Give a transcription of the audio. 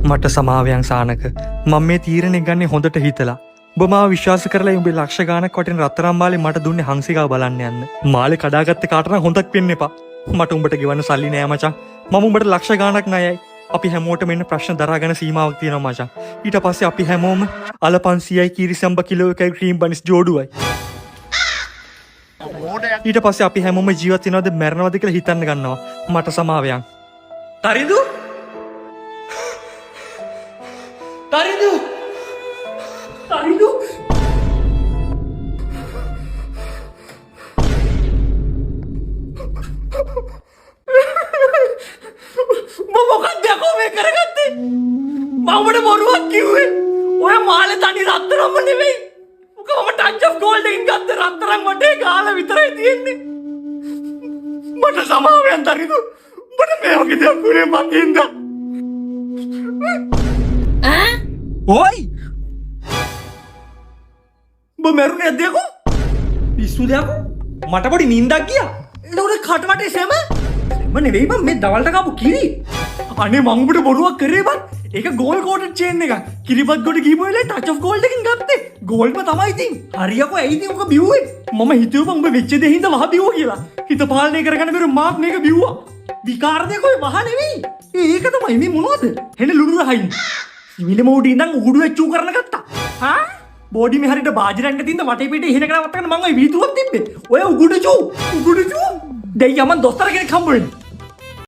මට සමාවයන් සානක මම මේ තීරණය ගන්නේ හොඳට හිතලා. ඔබ මාව විශ්වාස කරලා උඹේ ලක්ෂ ගාණක් වටින රත්තරන් මාලේ මට දුන්නේ හංසිකාව බලන්න යන්න. මාලේ කඩාගත්තේ කාට නම් හොඳක් වෙන්න එපා. මට උඹට ගෙවන්න සල්ලි නෑ මචං. මම උඹට ලක්ෂ ගාණක් ණයයි. අපි හැමෝටම එන්න ප්‍රශ්න දරාගෙන සීමාවක් තියෙනවා මචං. ඊට පස්සේ අපි හැමෝම අල 500යි කිරිසම්බ කිලෝ එකයි ක්‍රීම් බනිස් ජෝඩුවයි. ඊට පස්සේ අපි හැමෝම ජීවත් වෙනවද මැරෙනවද කියලා හිතන්න ගන්නවා. මට සමාවයන්. තරිඳු තරිඳු තරිඳු මොකක්ද යකෝ මේ කරගත්තේ? මම උඹට බොරුවක් කිව්වේ. ඔය මාළේ තනි රත්තරන්ම නෙවෙයි. මොකද මම ටච් ඔෆ් ගෝල්ඩ් එකකින් ගත්ත රත්තරන් වටේ ගාලා විතරයි තියෙන්නේ. මට සමාවෙන් තරිඳු. උඹට මේ වගේ දෙයක් උනේ මකින්ද? ඔයි! උඹ මැරුණේ නැද්ද යකෝ? පිස්සුද යකෝ? මට පොඩි නිින්දක් ගියා. එතකොට කට වටේ සැම මම නෙවෙයි බං මේ දවල්ට කාපු කිරි. අනේ මං උඹට බොරුවක් කරේ බං. ඒක ගෝල්ඩ් කෝටඩ් චේන් එකක්. කිරිපත් ගොඩ ගිහපු වෙලේ ටච් ඔෆ් ගෝල්ඩ් එකකින් ගත්තේ. ගෝල්ඩ්ම තමයි ඉතින්. හරියකෝ ඇයි ඉතින් උඹ බිව්වේ? මම හිතුවා උඹ වෙච්ච දේ හින්දා වහ බිව්වා කියලා. හිත පාලනය කරගන්න බැරුව මාත් මේක බිව්වා. විකාරදේ කොයි වහ නෙවෙයි. ඒක තමයි මේ මොනවද? හෙන ලුණු රහින්. සිවිල මොඩි ඉඳන් උඩු වෙච්චු කරන ගත්තා. හා? බෝඩි මේ හරියට බාජරංග තින්ද වටේ පිටේ එහෙන කරවත්තගෙන මං ඔය වීදුරුවක් තිබ්බේ. ඔය උගුඩචු දෙයියන් මං දොස්තර කෙනෙක් හම්බ වෙන්නේ.